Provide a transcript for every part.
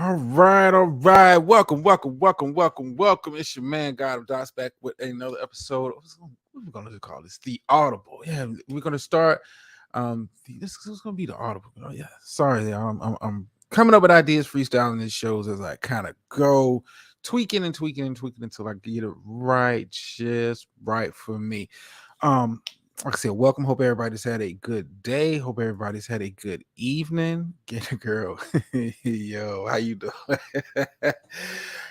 All right. Welcome. It's your man, God of Dots, back with another episode. What are we gonna call this? The Audible. Yeah, we're gonna start. This is gonna be the Audible. Oh, yeah. Sorry, I'm coming up with ideas, freestyling these shows as I kind of go, tweaking until I get it right, just right for me. Um, like I said, welcome. Hope everybody's had a good day. Hope everybody's had a good evening. Get a girl. Yo, how you doing?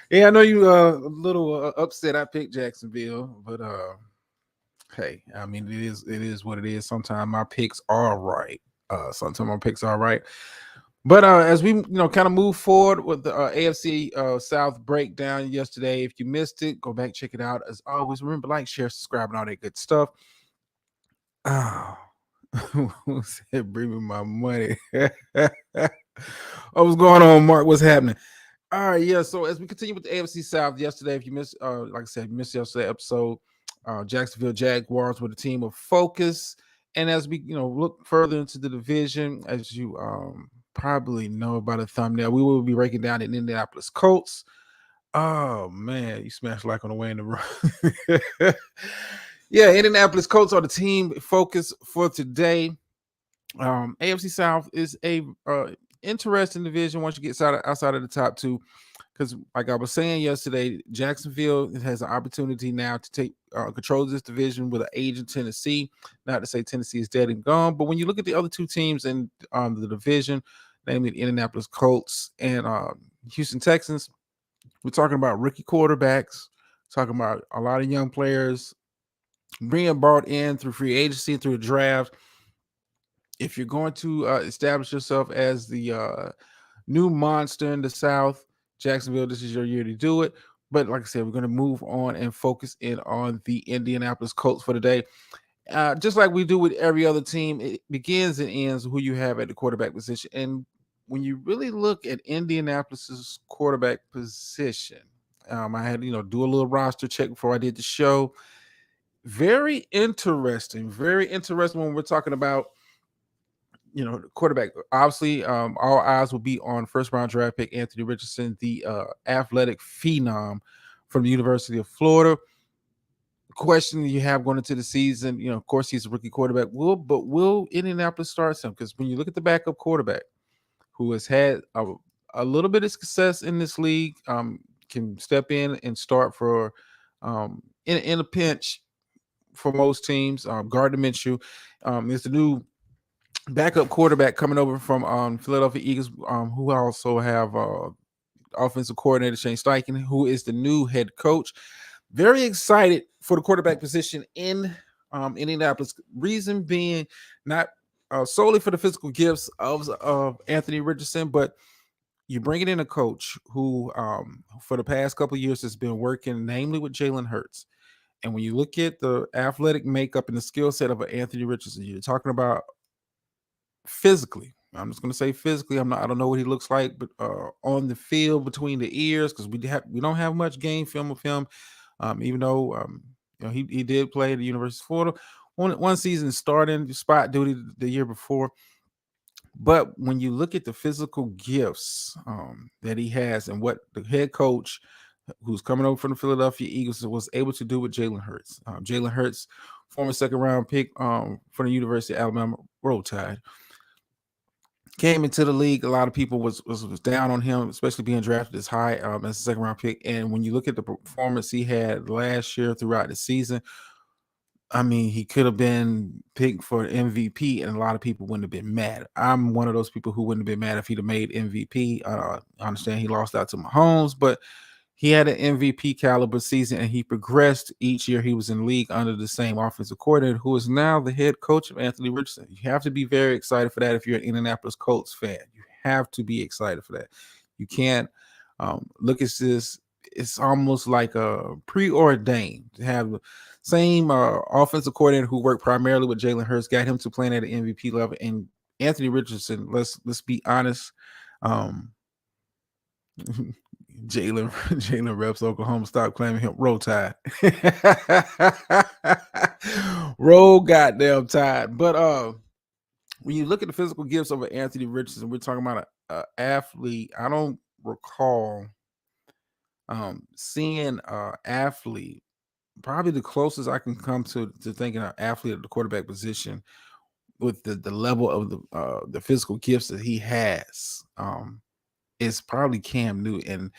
Yeah, I know you a little upset I picked Jacksonville, but hey, I mean it is what it is. Sometimes my picks are right. Sometimes my picks are right. But as we kind of move forward with the AFC South breakdown yesterday, if you missed it, go back check it out. As always, remember like, share, subscribe, and all that good stuff. Oh, who said bring me my money? What's going on, Mark? What's happening? All right, yeah. So as we continue with the AFC South, yesterday, if you missed, like I said, you missed yesterday episode, Jacksonville Jaguars with a team of focus. And as we, look further into the division, as you probably know by the thumbnail, we will be breaking down the Indianapolis Colts. Oh man, you smashed like on the way in the room. Yeah, Indianapolis Colts are the team focus for today. AFC South is a interesting division once you get outside of the top two, because like I was saying yesterday, Jacksonville has an opportunity now to take control of this division with an age in Tennessee. Not to say Tennessee is dead and gone, but when you look at the other two teams in the division, namely the Indianapolis Colts and Houston Texans, we're talking about rookie quarterbacks, talking about a lot of young players being brought in through free agency, through the draft. If you're going to establish yourself as the new monster in the South, Jacksonville, this is your year to do it. But like I said, we're going to move on and focus in on the Indianapolis Colts for today. Just like we do with every other team, it begins and ends who you have at the quarterback position. And when you really look at Indianapolis's quarterback position, I had do a little roster check before I did the show. Very interesting when we're talking about the quarterback. Obviously, all eyes will be on first round draft pick Anthony Richardson, the athletic phenom from the University of Florida. Question you have going into the season, of course, he's a rookie quarterback. Will Indianapolis start him? Because when you look at the backup quarterback who has had a little bit of success in this league, can step in and start for in a pinch for most teams. Gardner Minshew is the new backup quarterback coming over from Philadelphia Eagles, who also have offensive coordinator Shane Steichen, who is the new head coach. Very excited for the quarterback position in Indianapolis. Reason being not solely for the physical gifts of Anthony Richardson, but you're bringing in a coach who, for the past couple of years, has been working namely with Jalen Hurts. And when you look at the athletic makeup and the skill set of Anthony Richardson, you're talking about physically. I'm just going to say physically. I don't know what he looks like, but on the field between the ears, because we don't have much game film of him. Even though he did play at the University of Florida one season starting spot duty the year before. But when you look at the physical gifts that he has and what the head coach who's coming over from the Philadelphia Eagles was able to do with Jalen Hurts. Jalen Hurts, former second round pick from the University of Alabama, Roll Tide, came into the league. A lot of people was down on him, especially being drafted as high as a second round pick. And when you look at the performance he had last year throughout the season, I mean, he could have been picked for MVP, and a lot of people wouldn't have been mad. I'm one of those people who wouldn't have been mad if he'd have made MVP. I understand he lost out to Mahomes, but he had an MVP caliber season, and he progressed each year he was in the league under the same offensive coordinator, who is now the head coach of Anthony Richardson. You have to be very excited for that if you're an Indianapolis Colts fan. You have to be excited for that. You can't look at this. It's almost like a preordained to have the same offensive coordinator who worked primarily with Jalen Hurts, got him to playing at an MVP level, and Anthony Richardson. Let's be honest. Jalen reps Oklahoma. Stop claiming him. Roll Tide. Roll goddamn Tide. But when you look at the physical gifts of Anthony Richardson, we're talking about an athlete. I don't recall seeing athlete, probably the closest I can come to thinking an athlete at the quarterback position with the level of the physical gifts that he has. Is probably Cam Newton.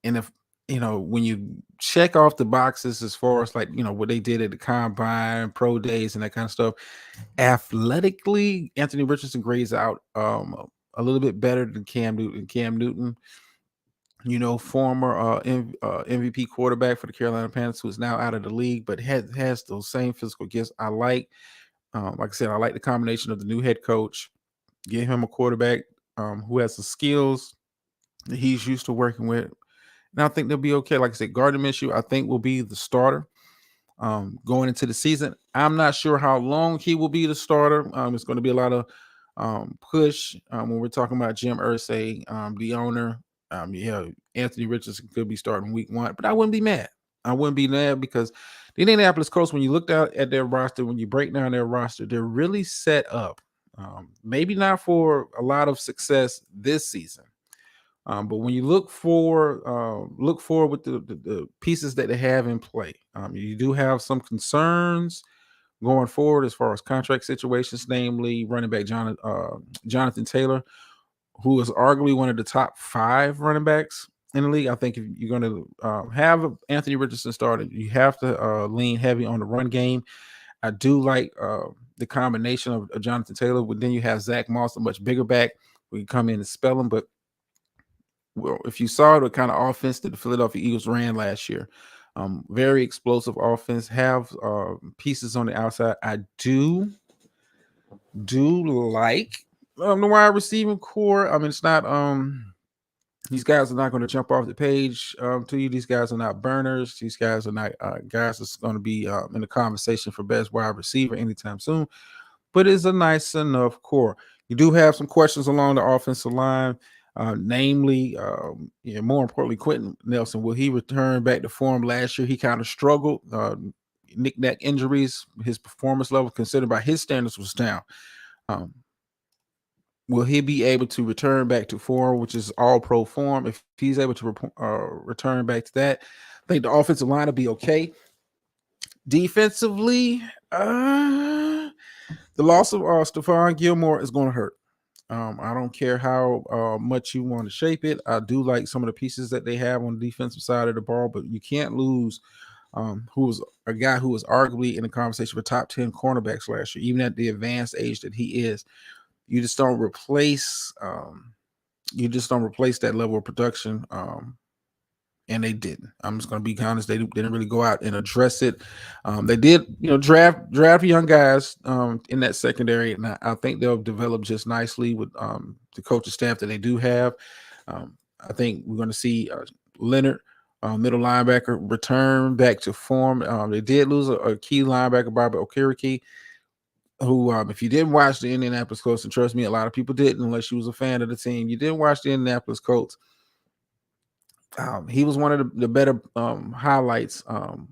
And if when you check off the boxes as far as like what they did at the combine, pro days, and that kind of stuff, athletically, Anthony Richardson grades out a little bit better than Cam Newton. Cam Newton, former MVP quarterback for the Carolina Panthers, who is now out of the league, but has those same physical gifts. Like I said, I like the combination of the new head coach. Get him a quarterback who has the skills that he's used to working with. And I think they'll be okay. Like I said, Gardner Minshew, I think, will be the starter going into the season. I'm not sure how long he will be the starter. It's going to be a lot of push when we're talking about Jim Irsay, the owner. Anthony Richardson could be starting week 1, but I wouldn't be mad. I wouldn't be mad because the Indianapolis Colts, when you look out at their roster, when you break down their roster, they're really set up. Maybe not for a lot of success this season. But when you look forward with the pieces that they have in play, you do have some concerns going forward as far as contract situations, namely running back Jonathan Taylor, who is arguably one of the top 5 running backs in the league. I think if you're going to have Anthony Richardson started, you have to lean heavy on the run game. I do like the combination of Jonathan Taylor, but then you have Zach Moss, a much bigger back, who can come in and spell him. But if you saw the kind of offense that the Philadelphia Eagles ran last year, very explosive offense, have pieces on the outside. I do like the wide receiving core. I mean, it's not these guys are not going to jump off the page to you. These guys are not burners. These guys are not guys that's going to be in the conversation for best wide receiver anytime soon. But it's a nice enough core. You do have some questions along the offensive line. Namely, more importantly, Quentin Nelson. Will he return back to form? Last year, he kind of struggled, knick-knack injuries. His performance level, considered by his standards, was down. Will he be able to return back to form, which is all-pro form? If he's able to return back to that, I think the offensive line will be okay. Defensively, the loss of Stephon Gilmore is going to hurt. I don't care how much you want to shape it. I do like some of the pieces that they have on the defensive side of the ball, but you can't lose who was a guy who was arguably in the conversation for top 10 cornerbacks last year, even at the advanced age that he is. You just don't replace that level of production. And they didn't. I'm just going to be honest. They didn't really go out and address it. They did, draft young guys in that secondary, and I think they'll develop just nicely with the coaching staff that they do have. I think we're going to see Leonard, middle linebacker, return back to form. They did lose a key linebacker, Bobby Okereke, who, if you didn't watch the Indianapolis Colts, and trust me, a lot of people didn't, unless you was a fan of the team, you didn't watch the Indianapolis Colts. He was one of the better highlights on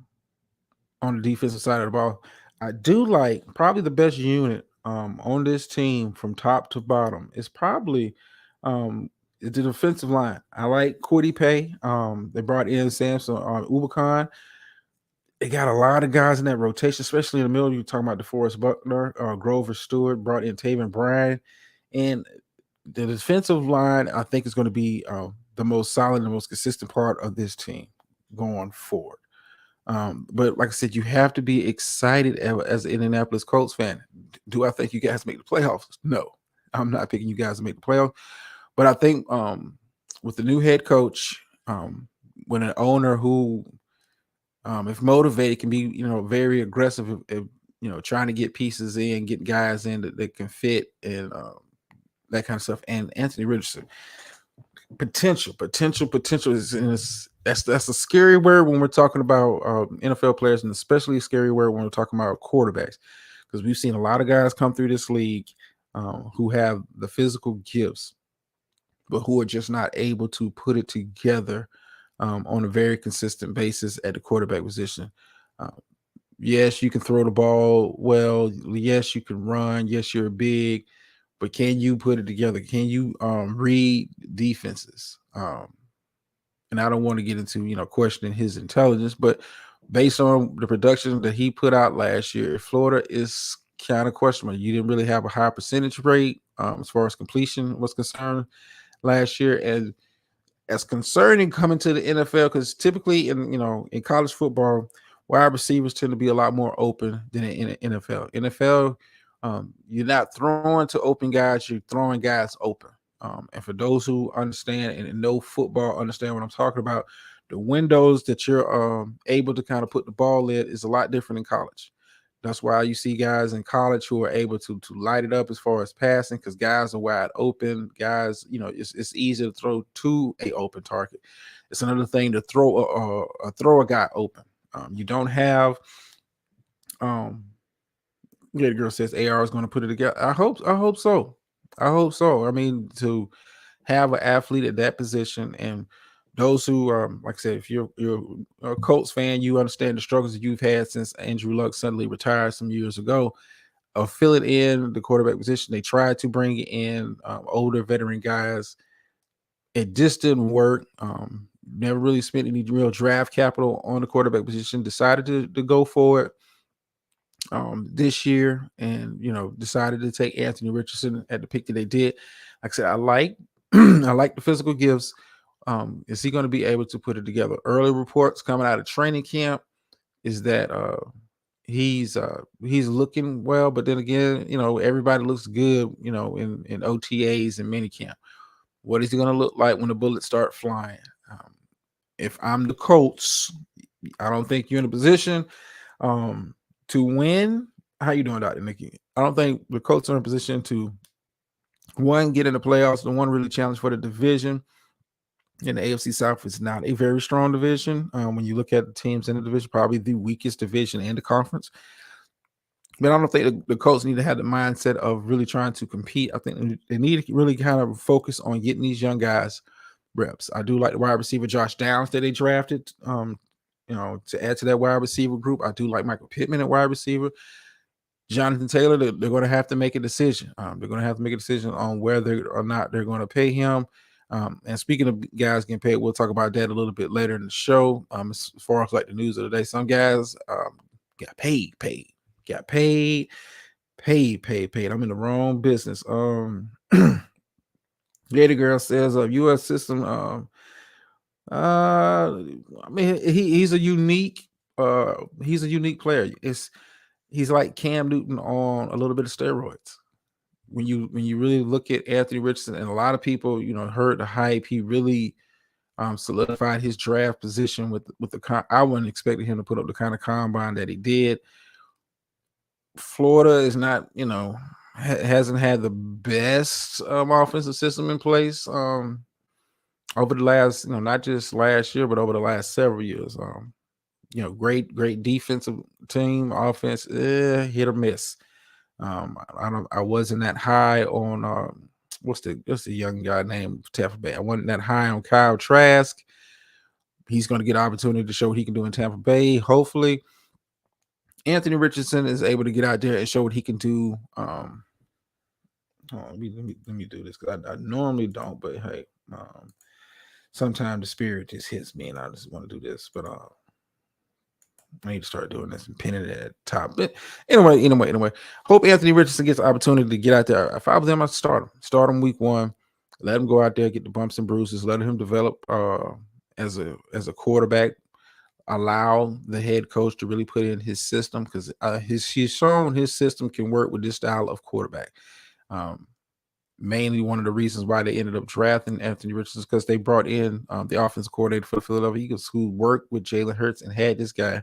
the defensive side of the ball. I do like probably the best unit on this team from top to bottom is probably the defensive line. I like Kwity Paye. They brought in Samson Ubicon. They got a lot of guys in that rotation, especially in the middle. You're talking about DeForest Buckner, Grover Stewart, brought in Taven Bryan. And the defensive line, I think, is going to be the most solid and the most consistent part of this team going forward. But like I said, you have to be excited as an Indianapolis Colts fan. Do I think you guys make the playoffs? No, I'm not picking you guys to make the playoffs. But I think with the new head coach, when an owner who, if motivated, can be very aggressive, if trying to get pieces in, get guys in that can fit, and that kind of stuff. And Anthony Richardson, potential is that's a scary word when we're talking about NFL players, and especially a scary word when we're talking about quarterbacks, because we've seen a lot of guys come through this league who have the physical gifts, but who are just not able to put it together on a very consistent basis at the quarterback position. Yes, you can throw the ball well. Yes, you can run. Yes, you're big. but can you put it together? Can you read defenses? And I don't want to get into questioning his intelligence, but based on the production that he put out last year, Florida is kind of questionable. You didn't really have a high percentage rate as far as completion was concerned last year, and as concerning coming to the NFL, because typically in college football, wide receivers tend to be a lot more open than in the NFL. NFL, you're not throwing to open guys; you're throwing guys open. And for those who understand and know football, understand what I'm talking about, the windows that you're able to kind of put the ball in is a lot different in college. That's why you see guys in college who are able to light it up as far as passing, because guys are wide open. Guys, it's easy to throw to a open target. It's another thing to throw a guy open. You don't have yeah, the girl says AR is going to put it together. I hope so. I hope so. I mean, to have an athlete at that position, and those who like I said, if you're a Colts fan, you understand the struggles that you've had since Andrew Luck suddenly retired some years ago of filling in the quarterback position. They tried to bring in older veteran guys. It just didn't work. Never really spent any real draft capital on the quarterback position. Decided to go for it this year, and decided to take Anthony Richardson at the pick that they did. Like I said, I like I like the physical gifts. Is he going to be able to put it together? Early reports coming out of training camp is that he's looking well, but then again, everybody looks good, in OTAs and minicamp. What is he going to look like when the bullets start flying? If I'm the Colts, I don't think you're in a position to win. How you doing, Dr. Nikki? I don't think the Colts are in a position to one, get in the playoffs, and one, really challenge for the division. In the AFC South, it's not a very strong division. When you look at the teams in the division, probably the weakest division in the conference. But I don't think the Colts need to have the mindset of really trying to compete. I think they need to really kind of focus on getting these young guys reps. I do like the wide receiver Josh Downs that they drafted, to add to that wide receiver group. I do like Michael Pittman at wide receiver. Jonathan Taylor, they're going to have to make a decision. They're going to have to make a decision on whether or not they're going to pay him. And speaking of guys getting paid, we'll talk about that a little bit later in the show. As far as like the news of the day, some guys got paid. I'm in the wrong business. Gator Girl says U.S. system. I mean, he's a unique player. He's like Cam Newton on a little bit of steroids. When you really look at Anthony Richardson, and a lot of people, heard the hype, he really solidified his draft position with the. I wasn't expecting him to put up the kind of combine that he did. Florida is not, hasn't had the best offensive system in place over the last, not just last year, but over the last several years. Great defensive team, offense, hit or miss. I wasn't that high on what's the young guy named Tampa Bay. I wasn't that high on Kyle Trask. He's going to get an opportunity to show what he can do in Tampa Bay. Hopefully, Anthony Richardson is able to get out there and show what he can do. Let me do this, because I normally don't, but hey, sometimes the spirit just hits me and I just want to do this. But I need to start doing this and pinning it at the top. But anyway, hope Anthony Richardson gets the opportunity to get out there. If I was them, I'd start him week one, let him go out there, get the bumps and bruises, let him develop as a quarterback. Allow the head coach to really put in his system, because he's shown his system can work with this style of quarterback. Mainly one of the reasons why they ended up drafting Anthony Richardson, because they brought in the offensive coordinator for the Philadelphia Eagles, who worked with Jalen Hurts and had this guy,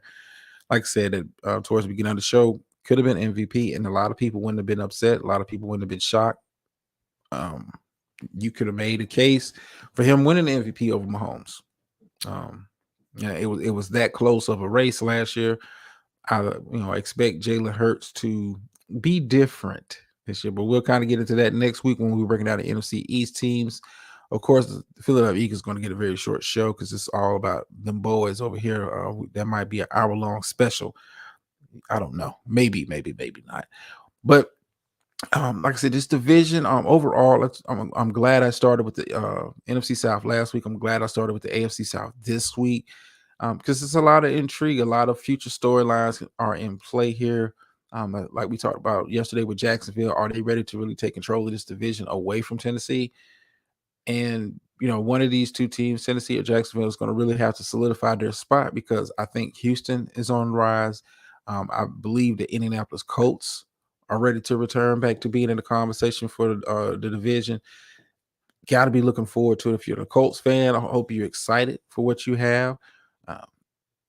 like I said, towards the beginning of the show, could have been MVP, and a lot of people wouldn't have been upset. A lot of people wouldn't have been shocked. You could have made a case for him winning the MVP over Mahomes. It was that close of a race last year. I expect Jalen Hurts to be different this year, but we'll kind of get into that next week when we're breaking down the NFC East teams. Of course, the Philadelphia Eagles is going to get a very short show because it's all about them boys over here. That might be an hour-long special. I don't know. Maybe not. But Like I said, this division, overall, I'm glad I started with the NFC South last week. I'm glad I started with the AFC South this week, because there's a lot of intrigue, a lot of future storylines are in play here. Like we talked about yesterday with Jacksonville, are they ready to really take control of this division away from Tennessee? And one of these two teams, Tennessee or Jacksonville, is going to really have to solidify their spot, because I think Houston is on the rise. I believe the Indianapolis Colts are ready to return back to being in the conversation for the division. Got to be looking forward to it. If you're a Colts fan, I hope you're excited for what you have. Uh,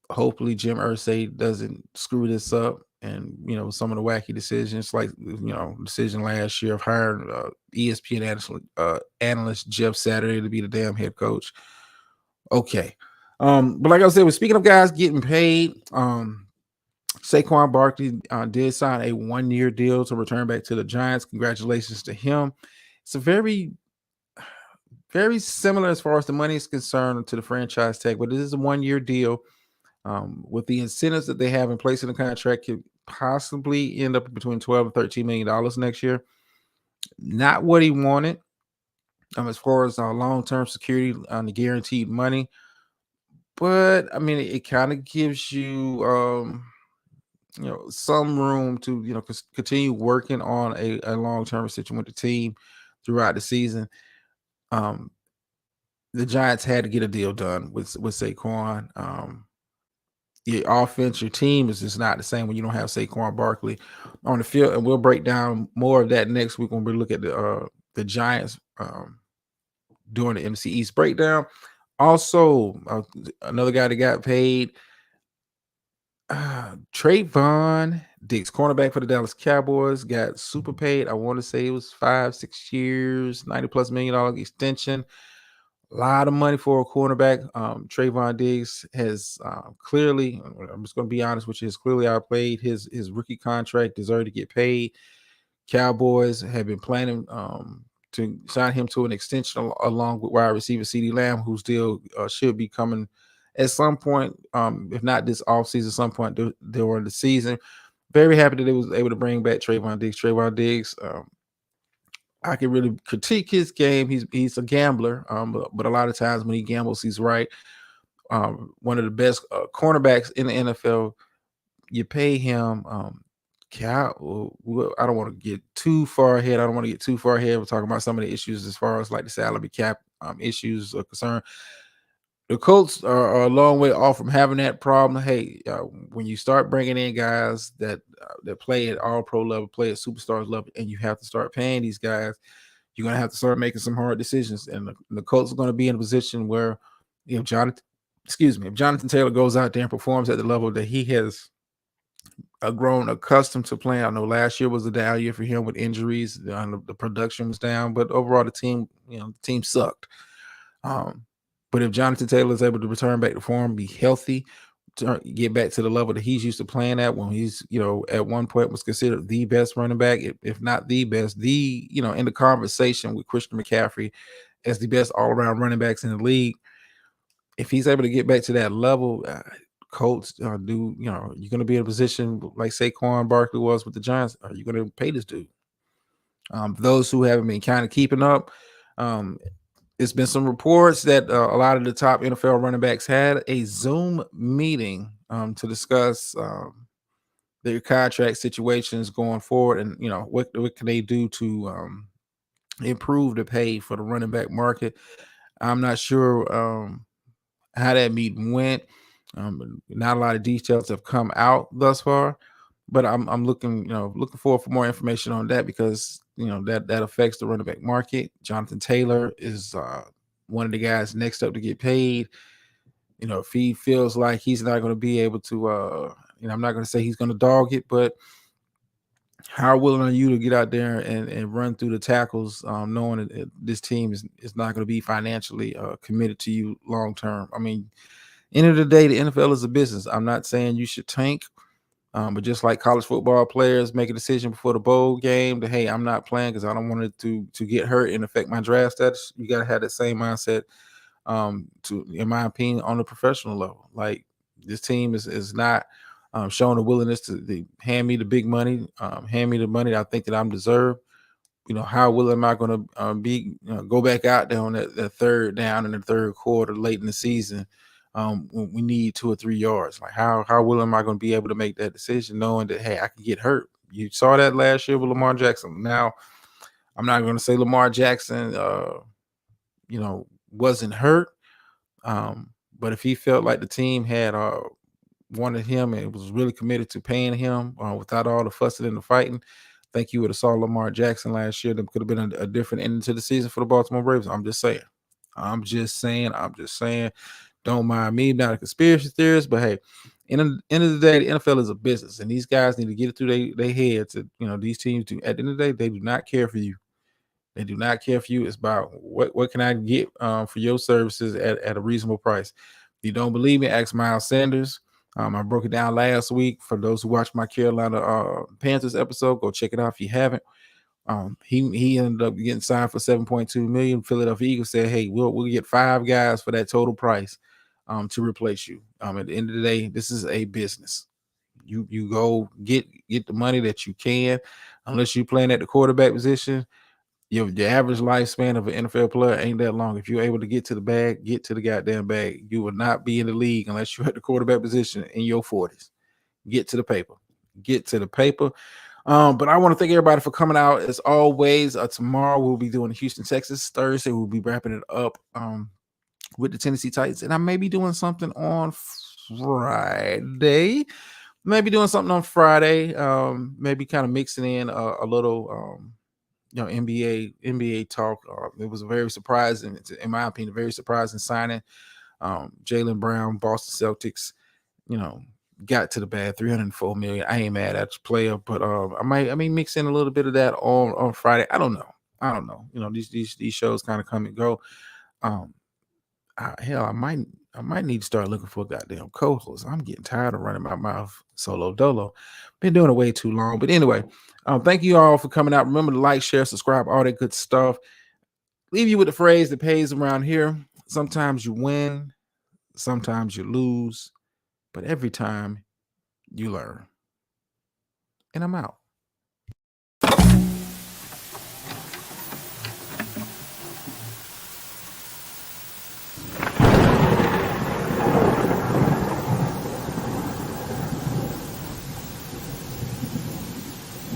Hopefully Jim Irsay doesn't screw this up, and some of the wacky decisions, like decision last year of hiring ESPN analyst Jeff Saturday to be the damn head coach. Okay. But like I said, we're speaking of guys getting paid. Saquon Barkley did sign a 1-year deal to return back to the Giants. Congratulations to him. It's a very, very similar as far as the money is concerned to the franchise tag, but it is a 1-year deal. With the incentives that they have in place in the contract, could possibly end up between $12 and $13 million next year. Not what he wanted, as far as long-term security on the guaranteed money. But I mean, it kind of gives you, some room to, continue working on a long-term situation with the team throughout the season. The Giants had to get a deal done with Saquon. Your offense, your team is just not the same when you don't have Saquon Barkley on the field, and we'll break down more of that next week when we look at the Giants during the NFC East breakdown. Also, another guy that got paid, Trayvon Diggs, cornerback for the Dallas Cowboys, got super paid. I want to say it was 5-6 years, $90+ million extension. A lot of money for a cornerback. Trayvon Diggs has clearly, I'm just going to be honest with you, has clearly outplayed his rookie contract, deserved to get paid. Cowboys have been planning to sign him to an extension along with wide receiver CeeDee Lamb, who still should be coming at some point, if not this offseason, some point during the season. Very happy that they was able to bring back Trayvon Diggs. Trayvon Diggs, I can really critique his game. He's a gambler, but a lot of times when he gambles, he's right. One of the best cornerbacks in the NFL. You pay him. I don't want to get too far ahead. We're talking about some of the issues as far as like the salary cap issues are concerned. The Colts are a long way off from having that problem. Hey, when you start bringing in guys that play at all pro level, play at superstars level, and you have to start paying these guys, you're going to have to start making some hard decisions. And the Colts are going to be in a position where, if Jonathan Taylor goes out there and performs at the level that he has grown accustomed to playing. I know last year was a down year for him with injuries. The production was down, but overall the team sucked. But if Jonathan Taylor is able to return back to form, be healthy, get back to the level that he's used to playing at, when he's, at one point was considered the best running back, if not the best, in the conversation with Christian McCaffrey as the best all-around running backs in the league. If he's able to get back to that level, Colts you're going to be in a position like Saquon Barkley was with the Giants. Are you going to pay this dude? Those who haven't been kind of keeping up, it's been some reports that a lot of the top NFL running backs had a Zoom meeting to discuss their contract situations going forward, and what can they do to improve the pay for the running back market. I'm not sure how that meeting went. Not a lot of details have come out thus far, but I'm looking forward for more information on that, because that affects the running back market. Jonathan Taylor is one of the guys next up to get paid. If he feels like he's not going to be able to, I'm not going to say he's going to dog it, but how willing are you to get out there and run through the tackles, knowing that this team is not going to be financially committed to you long term? I mean, end of the day, the NFL is a business. I'm not saying you should tank, but just like college football players make a decision before the bowl game that, hey, I'm not playing because I don't want it to get hurt and affect my draft status. You got to have that same mindset, in my opinion, on the professional level. Like, this team is not showing a willingness to hand me the big money, hand me the money that I think that I'm deserved. How willing am I going to be, go back out there on that third down in the third quarter late in the season, when we need 2 or 3 yards? Like, how willing am I going to be able to make that decision, knowing that, hey, I can get hurt? You saw that last year with Lamar Jackson. Now, I'm not going to say Lamar Jackson, wasn't hurt. But if he felt like the team had wanted him and was really committed to paying him without all the fussing and the fighting, I think you would have saw Lamar Jackson last year. That could have been a different ending to the season for the Baltimore Ravens. I'm just saying. I'm just saying. Don't mind me, not a conspiracy theorist, but hey, in the end of the day, the NFL is a business, and these guys need to get it through their heads. These teams do. At the end of the day, they do not care for you. They do not care for you. It's about what can I get for your services at a reasonable price. If you don't believe me, ask Miles Sanders. I broke it down last week. For those who watched my Carolina Panthers episode, go check it out if you haven't. He ended up getting signed for $7.2 million. Philadelphia Eagles said, "Hey, we'll get 5 guys for that total price to replace you." At the end of the day, this is a business. You go get the money that you can, unless you're playing at the quarterback position. Your average lifespan of an NFL player ain't that long. If you're able to get to the bag, get to the goddamn bag. You will not be in the league unless you're at the quarterback position in your 40s. Get to the paper. Get to the paper. But I want to thank everybody for coming out. As always, tomorrow we'll be doing Houston, Texas. Thursday we'll be wrapping it up with the Tennessee Titans. And I may be doing something on Friday. Maybe doing something on Friday. Maybe kind of mixing in a little NBA talk. It was a very surprising, in my opinion, a very surprising signing. Jaylen Brown, Boston Celtics, got to the bad $304 million. I ain't mad at the player, but I may mix in a little bit of that on Friday. I don't know. These shows kind of come and go. I might need to start looking for a goddamn co-host. I'm getting tired of running my mouth solo dolo. Been doing it way too long. But anyway, thank you all for coming out. Remember to like, share, subscribe, all that good stuff. Leave you with the phrase that pays around here. Sometimes you win, sometimes you lose, but every time you learn. And I'm out.